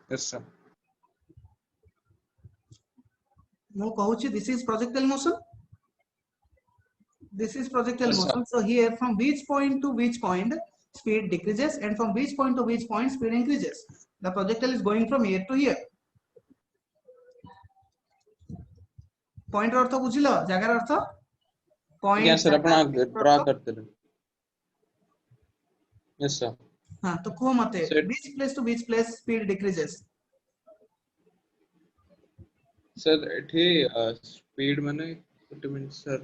Yes, sir. मु कहूची this is projectile motion. This is projectile Yes, sir. motion. So here from which point to which point speed decreases and from which point to which point speed increases. The projectile is going from here to here. Point अर्थ बुझिलो जगार अर्थ Yes, point sir. अपना draw अर्थ करते रहो. Yes, sir. हां तो को मते Sir. which place to which place speed decreases. Sir, एठी speed माने what do you mean, sir?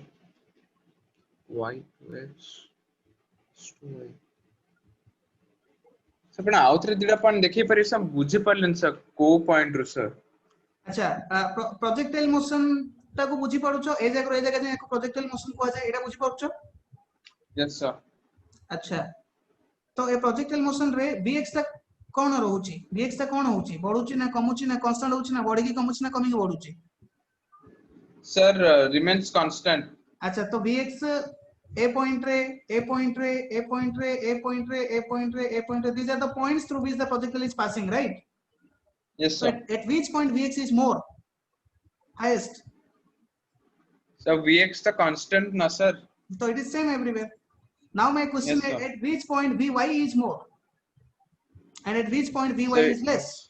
Y to X to Y. Sir अपना आउथरे दिडा पॉइंट देखि परि सम बुझि परलन सर को पॉइंट रो सर. अच्छा प्रोजेक्टाइल मोशन ता को बुझी पड़ुछो ए जगह जे प्रोजेक्टाइल मोशन को जाय एटा बुझी पड़ुछो. Yes, sir. अच्छा तो ए प्रोजेक्टाइल मोशन रे bx ता कोन रहउची bx ता कोन होउची बढ़ुची ना कमुची ना कांस्टेंट होउची ना बढ़ी की कमुची ना कमी की बढ़ुची. Sir, remains constant. अच्छा तो bx a point रे a point रे a point रे a point रे a point रे a point रे these are the points through which the projectile is passing, right? Yes, So sir. at which point vx is more highest? So Vx the constant na sir. So it is same everywhere. Now my question Yes, is sir. at which point vy is more and at which point vy So is less?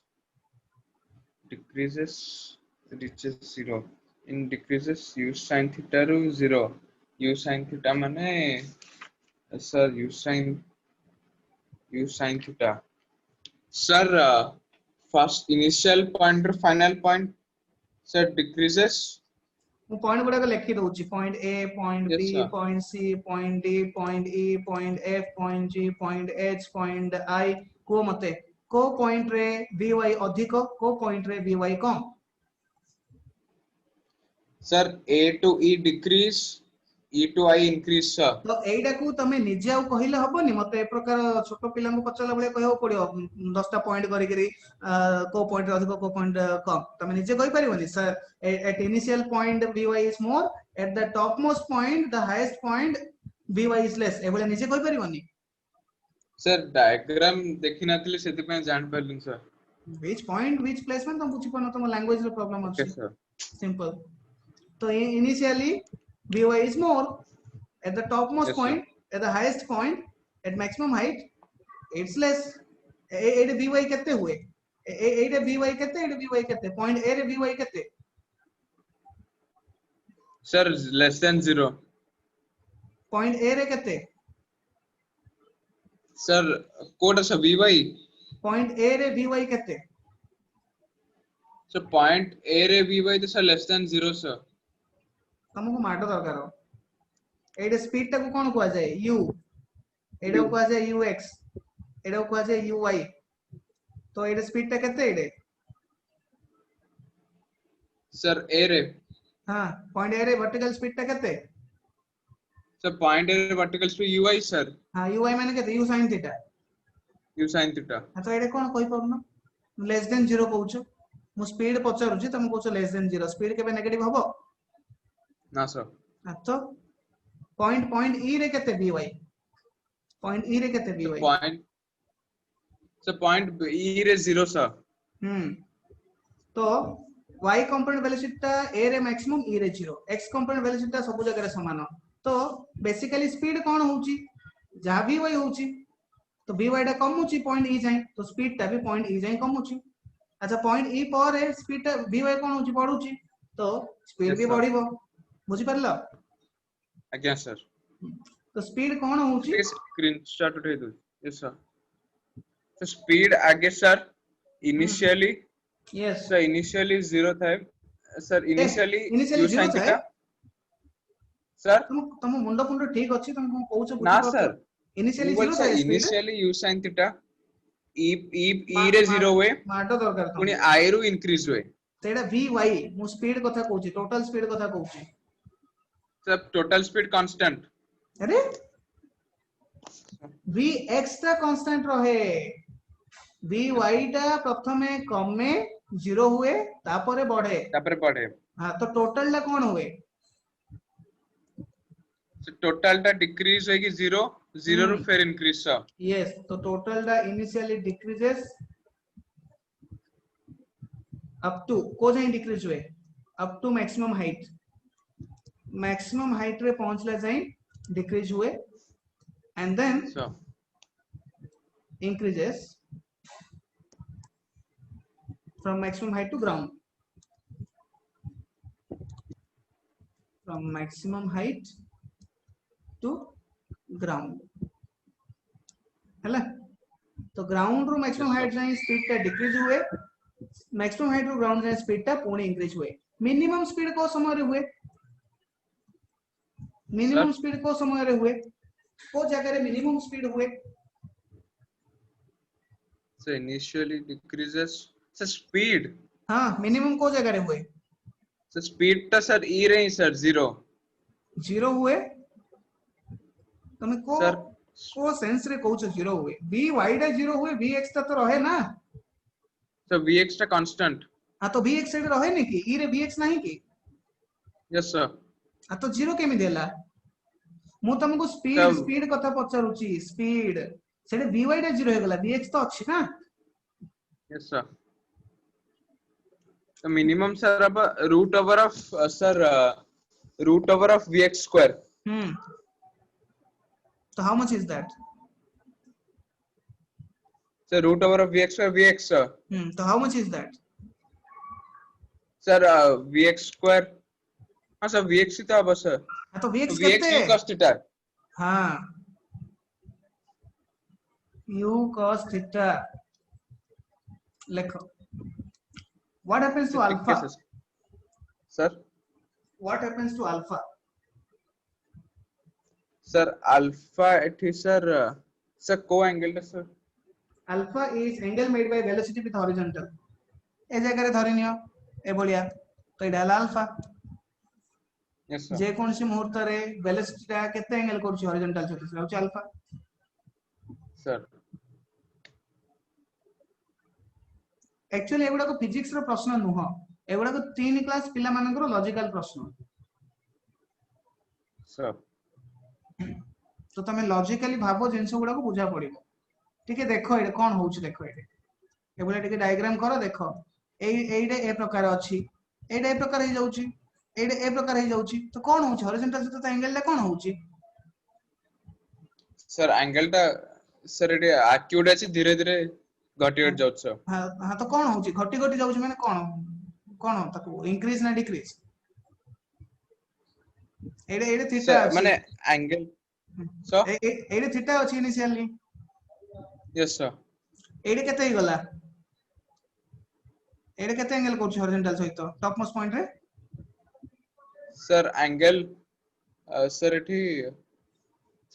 decreases reaches 0. In decreases u sin theta ru 0. U sin theta mane sir u sin theta. Sir, first initial point or final point sir decreases. ମୁଁ point गुडा लिखि दउची point A point Yes, B sir. Point C point D point E point F point G point H point I को मते को point रे vy अधिक को पॉइंट रे vy come. Sir, A to E decrease, E to I increase, sir. तो एइडा को तमे निजे आ कहिले हबनी मते ए प्रकार छोट पिला को पचला बळे कहयो पड़ियो 10टा पॉइंट करी करी को पॉइंट अधिक को पॉइंट कम तमे निजे कहि परिबनी sir at initial point vy is more at the top most point the highest point vy is less एबळे निजे कहि परिबनी. Sir, diagram देखि नथिले सेति पे जान purlin sir. which point which placement तुम बुझी पन तुम लैंग्वेज रो प्रॉब्लम Okay, अछि. sir. सिंपल तो initially vy is more at the topmost Yes, point sir. at the highest point at maximum height it's less. एडे vy केते हुए एडे vy केते एडे vy केते पॉइंट ए रे vy केते. Sir, less than 0. Point A रे केते Sir, code sir Vy. Point A रे vy केते. So point A रे Vy तो sir less than 0, sir. तुमको माटो दरकार एडे स्पीड टा को कोन कोआ जाय u एडे U. को कोआ जाय ux एडे को कोआ जाय uy तो एडे स्पीड टा केते एडे Sir, A रे. हां पॉइंट ए रे वर्टिकल स्पीड टा केते. Sir, point A रे vertical to Ui, sir. हां uy माने केते u sin theta. U sin theta. हां तो एडे कोन कहि परनो लेस देन 0 कहउछो मु स्पीड पचारुची तुम कहउछो लेस देन 0 स्पीड केबे नेगेटिव हबो ना sir. हां तो पॉइंट ई रे केते vy पॉइंट ई रे केते So vy point E रे 0, sir. तो y कंपोनेंट वेलोसिटी ता a रे मैक्सिमम e रे 0 x कंपोनेंट वेलोसिटी ता सब जगह रे समान. तो बेसिकली स्पीड कोन होउची जा vy होउची तो vy टा कम होउची पॉइंट e जाय तो स्पीड ता भी पॉइंट e जाय कम होउची. अच्छा पॉइंट e पर स्पीड ता vy कोन होउची बढ़ुची तो स्पीड Yes, भी sir. बढ़िबो बुझी परला. Again, sir. तो स्पीड कोन होउची Please screenshot उठे दो. Yes, sir. So speed आगे sir initially yes sir initially 0 था. Sir initially initially u 0 sin था. theta. Sir, तुम मुंड फुंड ठीक अछि तुम कोन कहउछो ना बुझी sir. परछो इनिशियली Google 0 sir था speed initially u sin theta. E रे 0 हुए. माटो दरकार पुनी तुम I रू increase हुए. तेडा vy मु स्पीड कथा कहउची टोटल स्पीड कथा कहउची. Sir total speed constant. अरे vx टा कांस्टेंट रहे vy टा प्रथमे कमे 0 हुए तापरे बढ़े. तापरे बढ़े. हां तो टोटल ला कोन हुए So total टा decrease होएगी 0 रू फिर increase sir. यस तो टोटल दा इनिशियली डिक्रीजेस अप टू को जाई डिक्रीज हुए अप टू मैक्सिमम हाइट रे पहुंचला जाई डिक्रीज हुए and then sir increases from maximum height to ground, from maximum height to ground हैला। तो ग्राउंड रो मैक्सिमम yes sir हाइट जाई स्पीड टा डिक्रीज हुए, मैक्सिमम हाइट रो ग्राउंड जाई स्पीड टा पुणी इंक्रीज हुए। मिनिमम स्पीड को समय रे हुए, sir मिनिमम स्पीड को समय रे हुए, को जगह रे मिनिमम स्पीड हुए। so initially decreases sir speed हाँ मिनिमम को जगह रे हुए, so speed टा sir e रे sir 0 जीरो हुए। तमे को sir को सेंस रे कहउछ जीरो हुए, v y टा जीरो हुए, v x टा तो रहे ना। so vx टा constant हाँ तो v x रे रहे नहीं कि e रे v x नहीं कि yes sir हाँ तो जीरो केमी देला। मु तुमको स्पीड sir स्पीड कथा पचारुची स्पीड सेटे v y टा जीरो हे गला, v x तो अछि ना। yes sir the minimum sir अब root over of sir root over of vx square तो how much is that? so root over of vx square vx sir तो how much is that? sir vx square हाँ sir vx ही था अब sir हाँ तो v x vx करते u cos theta हाँ u cos theta लिखो। what happens to alpha? sir what happens to alpha? sir alpha it is sir sir co-angle sir alpha is angle made by velocity with horizontal। ए जगह रे धरिनियो ए बलिया तो Ida alpha. yes sir जे कौन सी मुहूर्त रे velocity टा केते angle करछि हॉरिजॉन्टल सहित से होछि अल्फा। sir एक्चुअली एगुडा को फिजिक्स रो प्रश्न नुह, एगुडा को 3 क्लास पिला मानकर लॉजिकल प्रश्न। sir तो तमे लॉजिकली भाबो जिंस गुडा को बुझा पड़िबो। ठीके देखो एडे कोन होउछि, देखो एडे एबोले टिके डायग्राम करो, देखो एइडे ए प्रकार अछि, एइडे ए प्रकार हे जाउछि, एइडे ए प्रकार हे जाउछि, तो कोन होउछि हॉरिजॉन्टल सहित एंगल ला कोन होउछि? sir angle टा sir एटे acute अछि धीरे धीरे घटी घट जाउछ sir हां हां तो कोन होउछि घटी घटी जाउछि माने कोन कोन ताको इंक्रीज ना डिक्रीज? एइडे एइडे थीटा sir अछि, माने angle sir एइडे थीटा अछि इनिशियली, yes sir एइडे केते हे गला, एइडे केते एंगल करछि हॉरिजॉन्टल सहित टॉप मोस्ट पॉइंट रे? sir angle sir एठी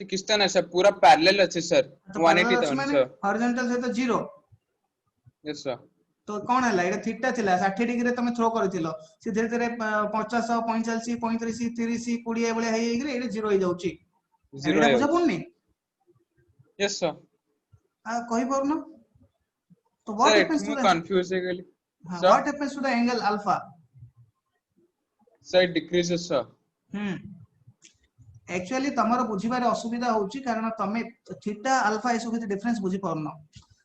से किस्ता ना सर पूरा पैरेलल अछि sir तो 180 पैरेलल अछि था माने sir हॉरिजॉन्टल सहित 0। yes sir तो कोन हला एटा थीटा थिला 60 डिग्री रे तमे थ्रो करथिलो, से धीरे धीरे 50 45 35 30 20 बळे हे गेले एटा 0 हे जाउची। zero एटा है बुझा पड़नी yes sir आ कहि परनो। तो sir व्हाट एठी हैपेंस टू मु द कंफ्यूज हे गेली हां sir what happens to the angle alpha? sir it decreases sir actually तमरो बुझिबारे असुविधा होउची कारण तमे थीटा अल्फा ए सब डिफरेंस बुझी परनो।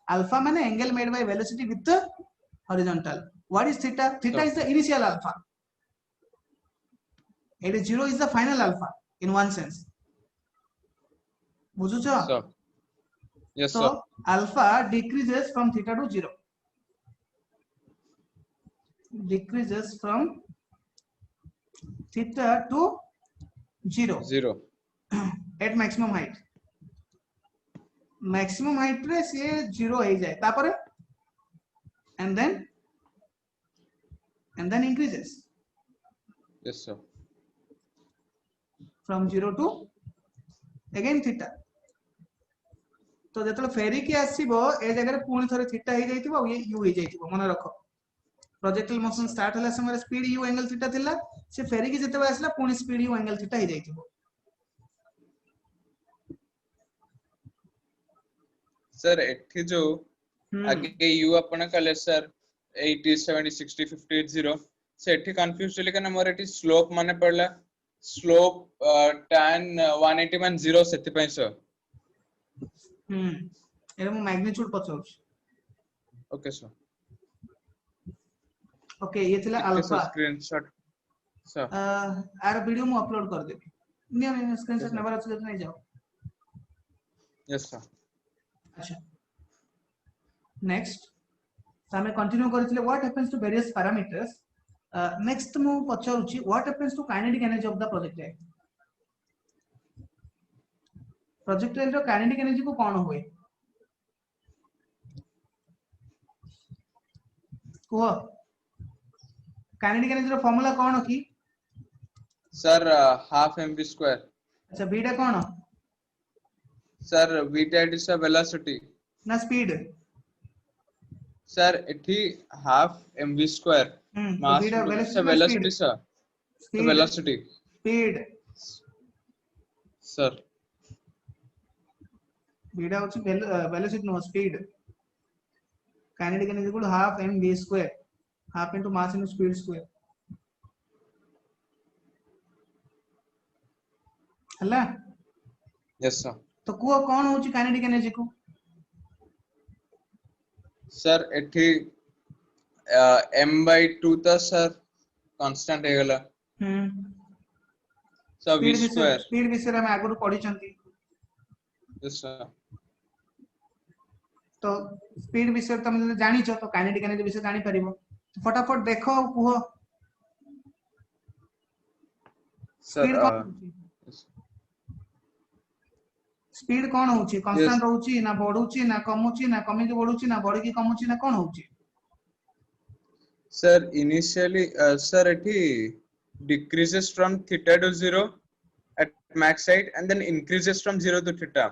अल्फा माने angle made by velocity with horizontal. What is theta? Theta sir is the initial alpha. It is 0 is the final alpha in one sense. बुझुछो? sir yes तो sir alpha decreases from theta to 0. Decreases from theta to 0 zero at maximum height. Maximum height रे से 0 हो जाए तापरे and then increases yes sir from 0 to again theta। तो जेतले फेरी के आसीबो ए जगह रे पुणी थरे थीटा हे जाइतिबो ये u हे जाइतिबो मन रखो। प्रोजेक्टाइल मोशन स्टार्ट होला समय स्पीड u एंगल थीटा थिला, से फेरी के जेतबे आसला पुणी स्पीड u एंगल थीटा हे जाइतिबो। sir एठी जो आगे u अपन कले sir 80 70 60 50 80 से एठी कंफ्यूज चले कना मोर एठी स्लोप माने पड़ला स्लोप tan 180 मान 0 सेति पय sir एरे मु मैग्नीट्यूड पचौछ। okay sir ओके ये थिला ठीक है सर, अल्फा स्क्रीनशॉट सर। आर वीडियो मु अपलोड कर देबी नियम स्क्रीनशॉट sir. नेबार अछि नहीं जाओ। Yes sir. अच्छा नेक्स्ट तो हमें कंटिन्यू करथिले what happens to various parameters. Next मु पचारुची what happens to kinetic energy of the projectile. Projectile रो काइनेटिक एनर्जी को कोन होए को काइनेटिक एनर्जी रो फार्मूला कोन की सर हाफ mv स्क्वायर। अच्छा बीटा कोन sir v that is a velocity। ना स्पीड सर एठी हाफ mv स्क्वायर तो मास बीटा इनटू वेलोसिटी ना स्पीड वेलोसिटी सर। तो स्पीड वेलोसिटी स्पीड सर। बीटा होची velocity no speed kinetic energy equal half M V square half into mass into speed square हला। Yes sir. तो को कोन होची काइनेटिक एनर्जी को सर एठी m/2 था सर कांस्टेंट हे गला सर v स्क्वायर। स्पीड विषय हम आगु पढी चंती यस सर। तो स्पीड विषय तुम जब जानी छ तो काइनेटिक एनर्जी विषय जानी परिबो फटाफट देखो और कुहो सर स्पीड कोन होची स्पीड कोन होची कांस्टेंट रहउची ना बढ़ुची ना कमुची ना कमी के बढ़ुची ना बढ़ी के कमुची ना कोन होची सर इनिशियली सर एठी decreases from theta to 0 at max height and then increases from 0 to theta।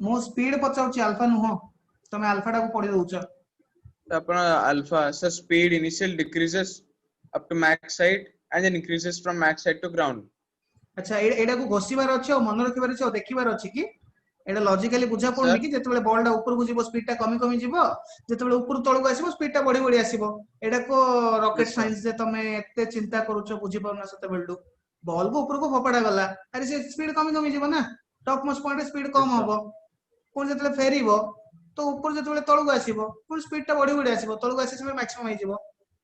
मो स्पीड पचाउची अल्फा नुहो तमे अल्फा टा को पढी दउछ अपना alpha sir speed initial decreases up to max height and then increases from max height to ground। अच्छा एडा को घोसीबार अछि और मन रखिबार अछि और देखिबार अछि कि एडा लॉजिकली बुझा पड़नी सर कि जेतेबेले बॉल टा ऊपर को जीवो स्पीड टा कमी कमी जीवो जेतेबेले ऊपर तळ को आसीबो स्पीड टा बढ़ी बढ़ी आसीबो एडा को रॉकेट यस सर। साइंस जे तमे एते चिंता करूछ बुझी परना सते बेलडू बॉल को ऊपर को फोपड़ा गला अरे से स्पीड कमी कमी जीवो ना टॉप मोस्ट पॉइंट स्पीड कम यस सर। होबो पुन जेतेबेले फेरिबो तो ऊपर जेतेबेले तळ को आसीबो पुन स्पीड टा बढ़ी बढ़ी आसीबो तळ को आसी समय मैक्सिमम आइ जीवो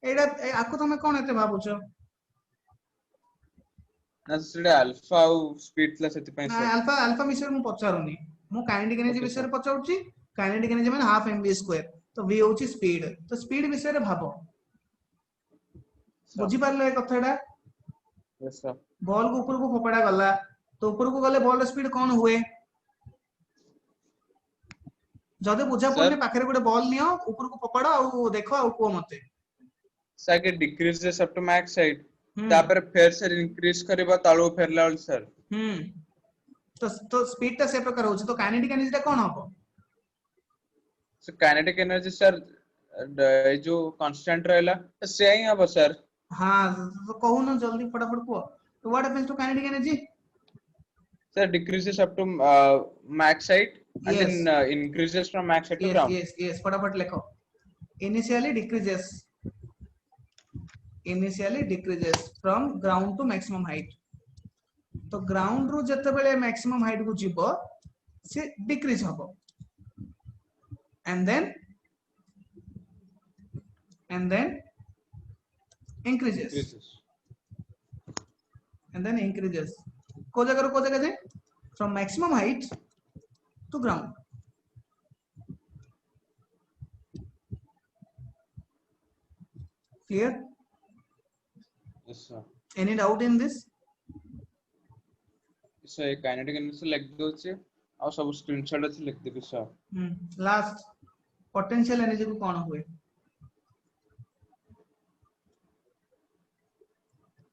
एडा आको तमे कोन एते भाबुछ ना सर अल्फा और स्पीड ला सेति पय ना सर। अल्फा अल्फा विषय मु पचारुनी मु काइनेटिक एनर्जी ओके विषय सर। पचाउची काइनेटिक एनर्जी माने हाफ एम वी स्क्वायर तो v होची स्पीड तो स्पीड विषय रे भाबो सर बुझी Parle Kathrada yes sir. Ball को ऊपर को फोपड़ा गला तो ऊपर को गले बॉल स्पीड कोन हुए जदे बुझा पड़ने सर पाखरे गोटे बॉल नियो ऊपर को फोपड़ा और देखो और को मते सर के decreases up to max height हम्म तापर फेर से इंक्रीज करबा ताळो फेरला सर। तो स्पीड टा से प्रकार होची तो काइनेटिक एनर्जी टा कोन हबो सो काइनेटिक एनर्जी सर जो कांस्टेंट रहला से ही अब सर। हां तो कहू ना जल्दी फटाफट को तो what happens to kinetic energy Sir, decreases up to max height and yes then increases from max height to yes ground। Yes yes फटाफट लिखो initially decreases from ground to maximum height तो ग्राउंड रु जते बेले maximum height को जीवो से decrease हबो एंड देन Decreases। increases को जगह जाए from maximum height to ground clear Yes sir। Any doubt in this sir ये काइनेटिक एनर्जी लिख दो छे और सब स्क्रीनशॉट अच्छे लिख देबे सर। लास्ट पोटेंशियल एनर्जी को कोन हुए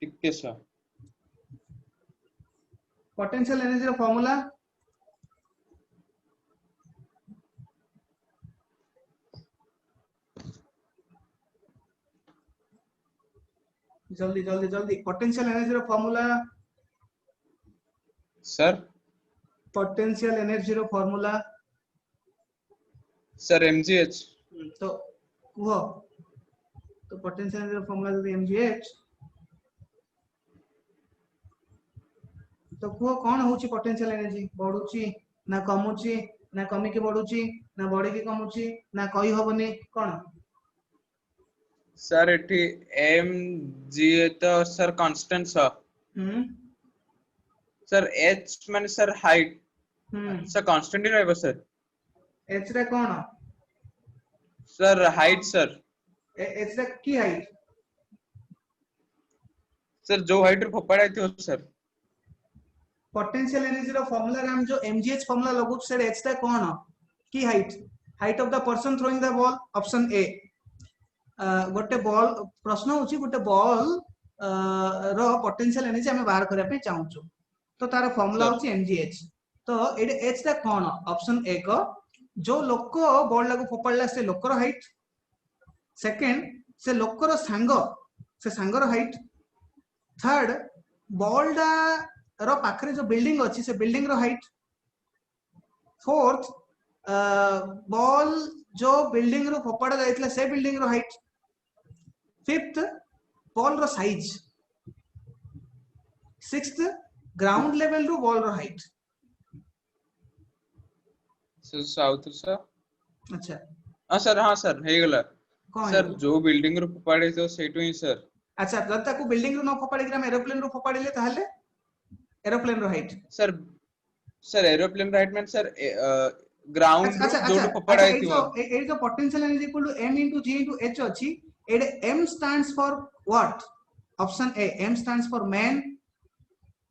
ठीक है सर। पोटेंशियल एनर्जी रो फार्मूला जल्दी जल्दी जल्दी पोटेंशियल एनर्जी रो फार्मूला सर पोटेंशियल एनर्जी रो फार्मूला सर mgh। तो वो तो पोटेंशियल एनर्जी रो फार्मूला जदी mgh तो को कोन होची पोटेंशियल एनर्जी बढ़ुची ना कमुची ना कमी के बढ़ुची ना बढ़ी के कमुची ना कही होबनी कोन सर एठी m g तो सर कांस्टेंट हम्म सर h माने सर हाइट हम्म सर कांस्टेंट ही रहबो सर h रे कोन सर हाइट सर h रे की हाइट सर जो हाइट रे फोपाड़ा थी सर पोटेंशियल एनर्जी रो फार्मूला रे हम जो mgh फार्मूला लगु से h टा कोन की height height of the person throwing the ball option A गोटे बॉल प्रश्न होची गोटे बॉल रो पोटेंशियल एनर्जी हम बाहर करिया पे चाहूचो तो तार फार्मूला सर होची mgh तो एडे h टा कोन ऑप्शन ए को जो लोक बॉल लागू फोपाडला से लोकर हाइट सेकंड से लोकर सांगर हाइट थर्ड बॉल डा रो पाखरे जो बिल्डिंग अछि से बिल्डिंग रो हाइट फोर्थ बॉल जो बिल्डिंग रो फोपाडा जाइतला से बिल्डिंग रो हाइट फिफ्थ बॉल रो साइज सिक्स्थ ग्राउंड लेवल रो बॉल रो हाइट सर साउथ सर अच्छा हां सर हे गेला कौन सर है जो बिल्डिंग रो फोपाड़े तो सेटू ही सर अच्छा जब तक बिल्डिंग रो न फोपाड़ी ग्राम एरोप्लेन रो फोपाड़िले ताहले एरोप्लेन रो height sir sir aeroplane right man sir ground अच्छा रू अच्छा अच्छा जोटू अच्छा फोपाड़ा थी ए जो potential energy equal to m into g into h अछि एडे m stands for what option A m stands for man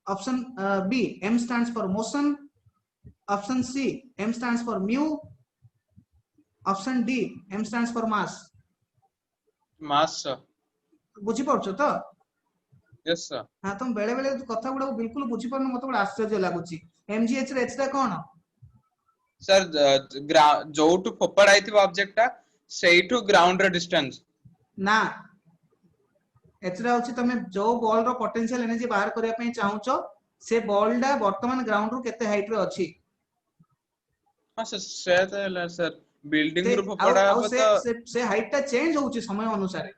option B m stands for motion option C m stands for mu option D m stands for mass mass sir बुझी पड़छो तो yes sir हां तुम बेले बेले कथा गुडा बिल्कुल बुझी परन मते बड़ा आश्चर्य लागुची mgh रे h टा कोन सर जोटू फोपाड़ा थी ऑब्जेक्ट सेठू ग्राउंड रे डिस्टेंस ना एचरा होची तमे जो बॉल रो पोटेंशियल एनर्जी बाहर करिया पई चाहूचो से बॉल डा वर्तमान ग्राउंड रो केते हाइट रे अछि हां सर से तो है सर बिल्डिंग ते रू फोपाड़ा आउ तो से हाइट टा चेंज होची समय अनुसार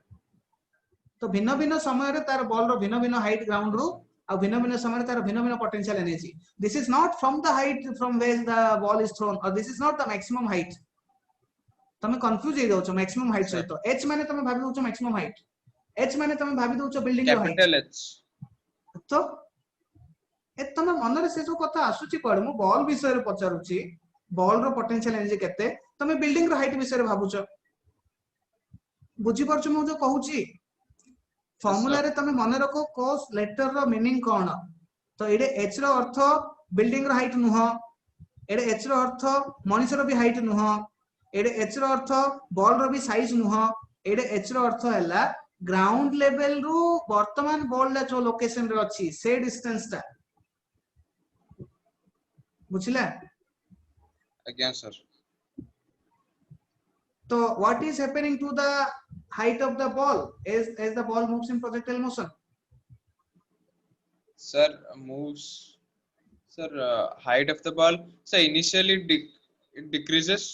तो भिन्न भिन्न समय रे तार बॉल रो भिन्न भिन्न हाइट ग्राउंड रो आ भिन्न भिन्न समय रे तार भिन्न भिन्न potential energy this is not from the height from where the ball is thrown और this is not the maximum height तमे कंफ्यूज हे जाउछो मैक्सिमम हाइट सर सहित h माने तमे भाबी दोछो मैक्सिमम हाइट h माने तमे भाबी दोछो बिल्डिंग रो हाइट कैपिटल एच तो ए तमे मन रे से जो कथा आसुची कोड मु बॉल विषय रे पचारुची बॉल रो पोटेंशियल एनर्जी केते तमे बिल्डिंग रो हाइट विषय रे भाबुचो बुझी परछो मु जो कहूची यस फॉर्मूला सर रे तमे मन रखो कोस लेटर रो मीनिंग कोन तो एडे h रो अर्थ बिल्डिंग रो हाइट नुह एडे h रो अर्थ मनुष्य रो भी हाइट नुह एडे h रो अर्थ बॉल रो भी साइज नुह एडे h रो अर्थ हैला ग्राउंड लेवल रु वर्तमान बॉल ला जो लोकेशन रे अछि से डिस्टेंस ता बुझिला अगेन सर तो what is happening to the height of the ball as the ball moves in projectile motion sir moves sir height of the ball so initially it decreases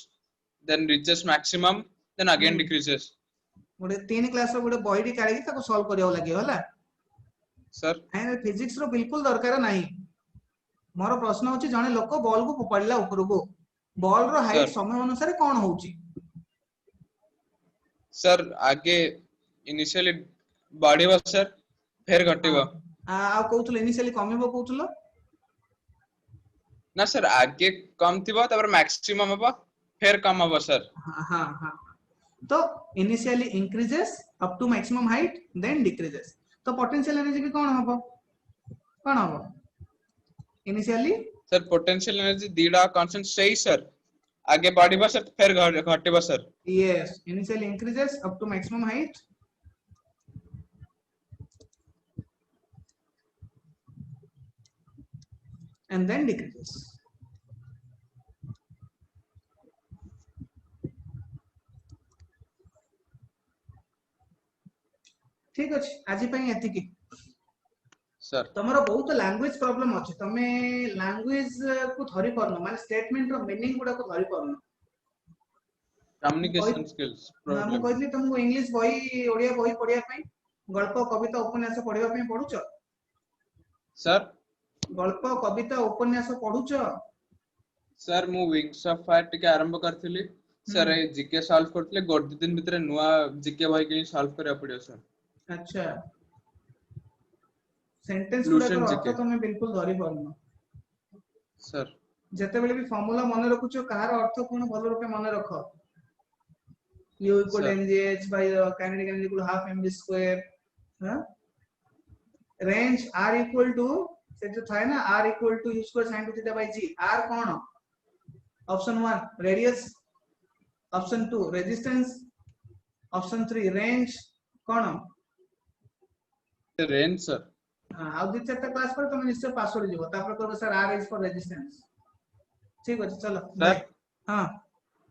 then reaches maximum then again decreases गोटे 3 class रो गोटे body काढी ताको solve करियो लागियो हला sir ए physics रो बिल्कुल दरकार नाही मोर प्रश्न होची जने लोक बॉल को फोपाडला ऊपर को बॉल रो sir हाइट समय अनुसार कोन होची sir आगे initially बढ़िबो sir फिर हां घटिबो आ कहउतले इनिशियली कमिबो कहउतलो ना सर आगे कम थिबो तबर मैक्सिमम हबो फिर कम हबो सर हां हां हां तो initially increases up to maximum height then decreases तो पोटेंशियल एनर्जी की कोन हबो इनिशियली सर पोटेंशियल एनर्जी दीडा कांस्टेंट सही सर आगे बढ़िबो सर फिर घटिबो sir yes initially increases up to maximum height and then decreases ठीक अछि आजि पई एतिकी सर तमरो बहुत लैंग्वेज प्रॉब्लम अछि तमे लैंग्वेज को धरि परनो माने स्टेटमेंट रो मीनिंग गुडा को धरि परनो कम्युनिकेशन स्किल्स मु प्रॉब्लम कहली तुमको इंग्लिश बही ओडिया बही पढिया पई गल्प कविता उपन्यास पढिबा पई पढुचो सर गल्प कविता उपन्यास पढुचो सर मु विंग्स ऑफ फायर टिके आरंभ करथिली सर ए जीके सॉल्व करतले गोटे दिन भीतर नुआ जीके भाई के सॉल्व करिया पड़ियो सर अच्छा सेंटेंस गुडा लूसेंट कर जीके अर्थ तमे बिल्कुल धरि परनो सर जते बेले भी फार्मूला मन रखुचो कहार अर्थ कोन भलो रूपे मन रख u equal sir mgh by kinetic energy equal half mv square हां रेंज r equal to से जो था ना r equal to u square sin 2 theta by g r cone option 1 radius option 2 resistance option 3 range cone range sir हां आ दि चारटा class पर तुम निश्चय password जीवो तापर कहबो sir r is for resistance ठीक अछि चलो बाय सर हां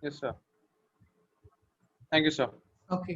yes sir thank you sir okay